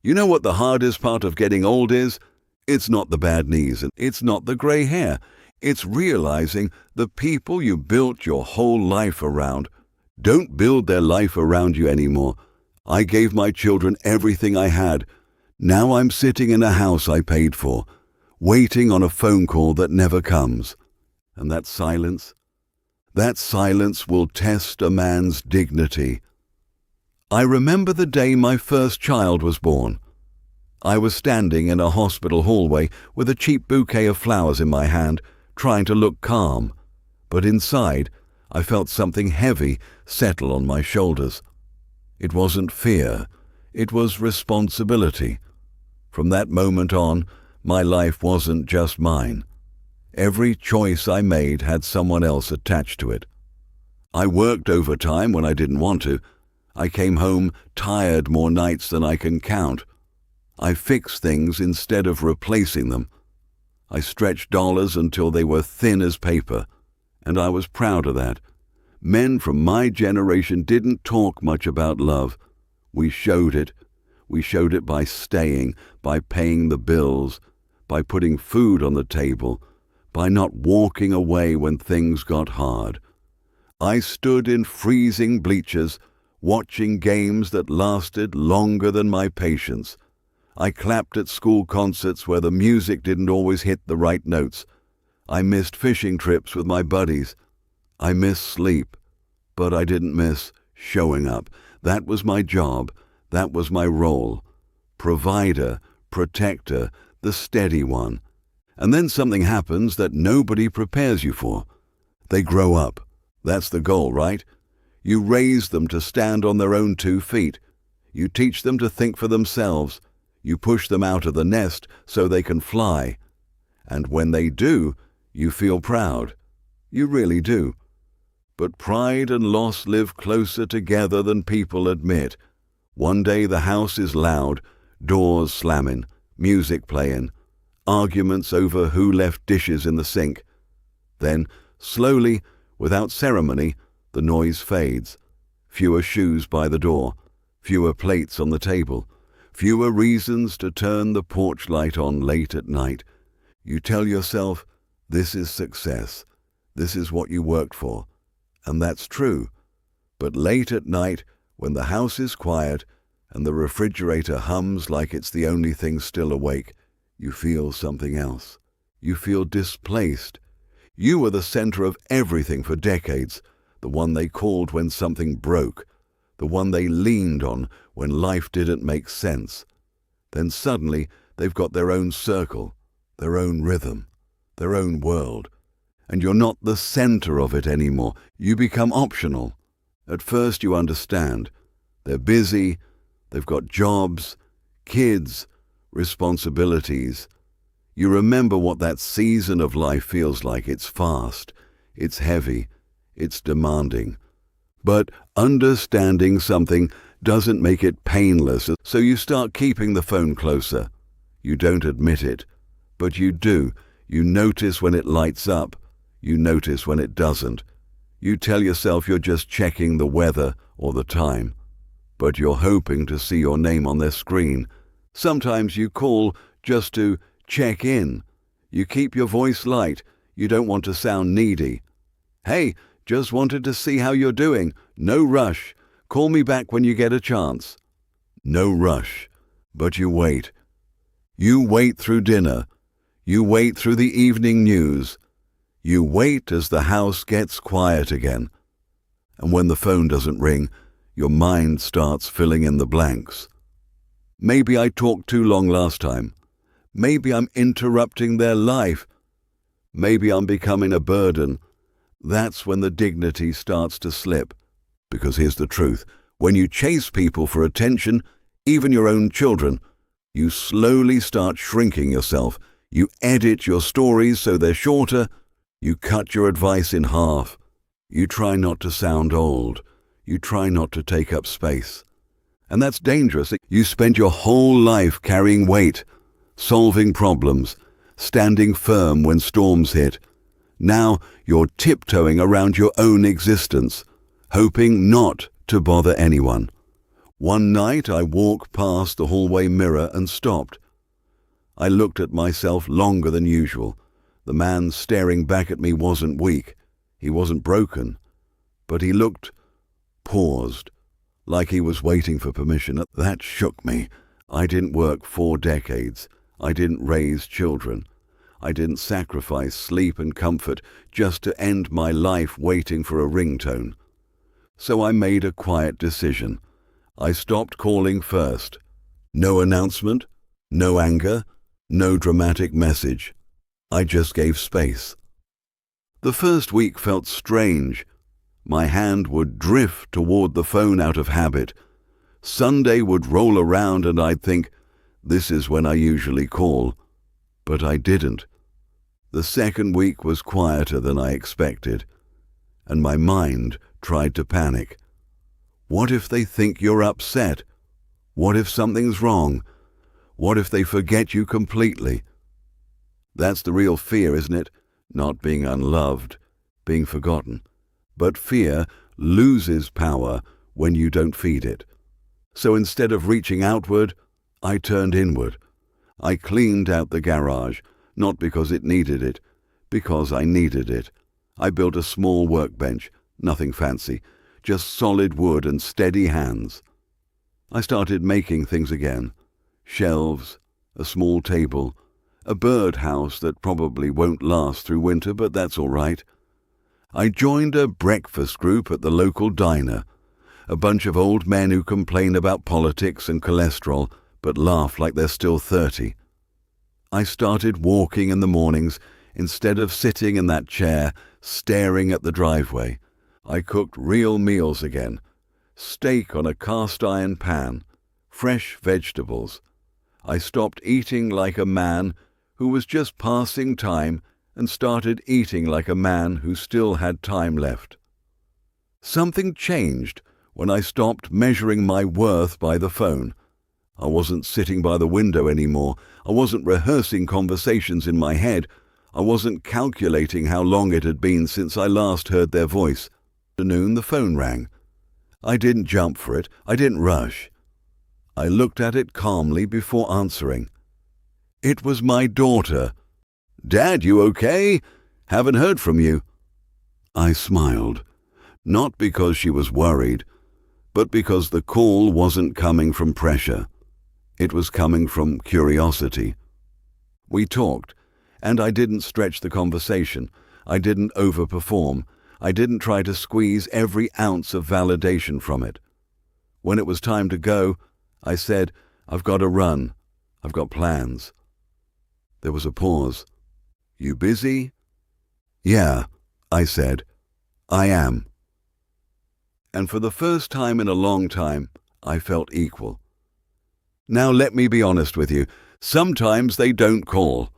You know what the hardest part of getting old is? It's not the bad knees and it's not the gray hair. It's realizing the people you built your whole life around don't build their life around you anymore. I gave my children everything I had. Now I'm sitting in a house I paid for, waiting on a phone call that never comes. And that silence will test a man's dignity. I remember the day my first child was born. I was standing in a hospital hallway with a cheap bouquet of flowers in my hand, trying to look calm, but inside I felt something heavy settle on my shoulders. It wasn't fear, it was responsibility. From that moment on, my life wasn't just mine. Every choice I made had someone else attached to it. I worked overtime when I didn't want to. I came home tired more nights than I can count. I fixed things instead of replacing them. I stretched dollars until they were thin as paper, and I was proud of that. Men from my generation didn't talk much about love. We showed it. We showed it by staying, by paying the bills, by putting food on the table, by not walking away when things got hard. I stood in freezing bleachers, watching games that lasted longer than my patience. I clapped at school concerts where the music didn't always hit the right notes. I missed fishing trips with my buddies. I missed sleep, but I didn't miss showing up. That was my job. That was my role. Provider, protector, the steady one. And then something happens that nobody prepares you for. They grow up. That's the goal, right? You raise them to stand on their own 2 feet. You teach them to think for themselves. You push them out of the nest so they can fly. And when they do, you feel proud. You really do. But pride and loss live closer together than people admit. One day the house is loud, doors slamming, music playing, arguments over who left dishes in the sink. Then, slowly, without ceremony, the noise fades. Fewer shoes by the door, fewer plates on the table, fewer reasons to turn the porch light on late at night. You tell yourself, this is success, this is what you worked for. And that's true. But late at night, when the house is quiet and the refrigerator hums like it's the only thing still awake, you feel something else. You feel displaced. You were the center of everything for decades, the one they called when something broke, the one they leaned on when life didn't make sense. Then suddenly they've got their own circle, their own rhythm, their own world. And you're not the center of it anymore. You become optional. At first you understand. They're busy, they've got jobs, kids, responsibilities. You remember what that season of life feels like. It's fast, it's heavy, it's demanding. But understanding something doesn't make it painless, so you start keeping the phone closer. You don't admit it, but you do. You notice when it lights up. You notice when it doesn't. You tell yourself you're just checking the weather or the time, but you're hoping to see your name on their screen. Sometimes you call just to check in. You keep your voice light. You don't want to sound needy. Hey, just wanted to see how you're doing. No rush. Call me back when you get a chance. No rush, but you wait. You wait through dinner. You wait through the evening news. You wait as the house gets quiet again. And when the phone doesn't ring, your mind starts filling in the blanks. Maybe I talked too long last time. Maybe I'm interrupting their life. Maybe I'm becoming a burden. That's when the dignity starts to slip. Because here's the truth. When you chase people for attention, even your own children, you slowly start shrinking yourself. You edit your stories so they're shorter. You cut your advice in half. You try not to sound old. You try not to take up space. And that's dangerous. You spend your whole life carrying weight, solving problems, standing firm when storms hit. Now you're tiptoeing around your own existence, hoping not to bother anyone. One night I walked past the hallway mirror and stopped. I looked at myself longer than usual. The man staring back at me wasn't weak. He wasn't broken. But he looked paused, like he was waiting for permission. That shook me. I didn't work 4 decades. I didn't raise children. I didn't sacrifice sleep and comfort just to end my life waiting for a ringtone. So I made a quiet decision. I stopped calling first. No announcement, no anger, no dramatic message. I just gave space. The first week felt strange. My hand would drift toward the phone out of habit. Sunday would roll around and I'd think, this is when I usually call. But I didn't. The second week was quieter than I expected, and my mind tried to panic. What if they think you're upset? What if something's wrong? What if they forget you completely? That's the real fear, isn't it? Not being unloved, being forgotten. But fear loses power when you don't feed it. So instead of reaching outward, I turned inward. I cleaned out the garage, not because it needed it, because I needed it. I built a small workbench, nothing fancy, just solid wood and steady hands. I started making things again. Shelves, a small table, a birdhouse that probably won't last through winter, but that's all right. I joined a breakfast group at the local diner, a bunch of old men who complain about politics and cholesterol, but laugh like they're still 30. I started walking in the mornings instead of sitting in that chair staring at the driveway. I cooked real meals again. Steak on a cast iron pan, fresh vegetables. I stopped eating like a man who was just passing time and started eating like a man who still had time left. Something changed when I stopped measuring my worth by the phone. I wasn't sitting by the window anymore. I wasn't rehearsing conversations in my head. I wasn't calculating how long it had been since I last heard their voice. Afternoon, the phone rang. I didn't jump for it. I didn't rush. I looked at it calmly before answering. It was my daughter. "Dad, you okay? Haven't heard from you." I smiled, not because she was worried, but because the call wasn't coming from pressure. It was coming from curiosity. We talked, and I didn't stretch the conversation. I didn't overperform. I didn't try to squeeze every ounce of validation from it. When it was time to go, I said, "I've got to run. I've got plans." There was a pause. "You busy?" "Yeah," I said. "I am." And for the first time in a long time, I felt equal. Now let me be honest with you. Sometimes they don't call.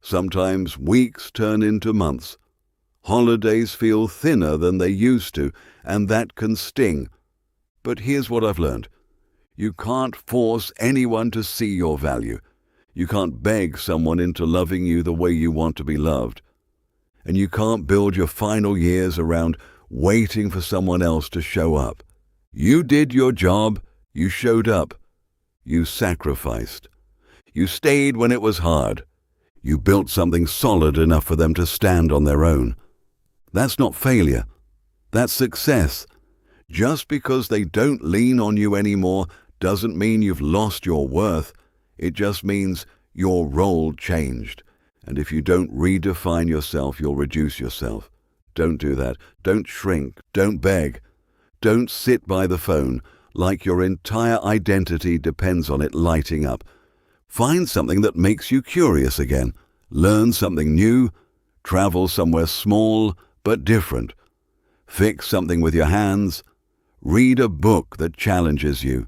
Sometimes weeks turn into months. Holidays feel thinner than they used to, and that can sting. But here's what I've learned. You can't force anyone to see your value. You can't beg someone into loving you the way you want to be loved. And you can't build your final years around waiting for someone else to show up. You did your job. You showed up. You sacrificed. You stayed when it was hard. You built something solid enough for them to stand on their own. That's not failure. That's success. Just because they don't lean on you anymore doesn't mean you've lost your worth. It just means your role changed. And if you don't redefine yourself, you'll reduce yourself. Don't do that. Don't shrink. Don't beg. Don't sit by the phone like your entire identity depends on it lighting up. Find something that makes you curious again. Learn something new. Travel somewhere small but different. Fix something with your hands. Read a book that challenges you.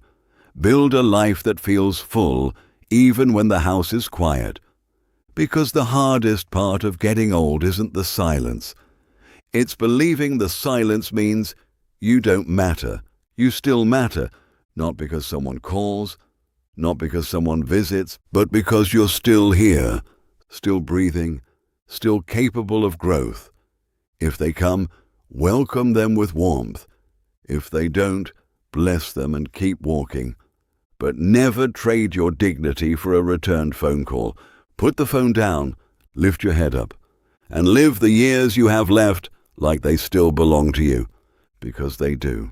Build a life that feels full, even when the house is quiet. Because the hardest part of getting old isn't the silence. It's believing the silence means you don't matter. You still matter, not because someone calls, not because someone visits, but because you're still here, still breathing, still capable of growth. If they come, welcome them with warmth. If they don't, bless them and keep walking. But never trade your dignity for a returned phone call. Put the phone down, lift your head up, and live the years you have left like they still belong to you, because they do.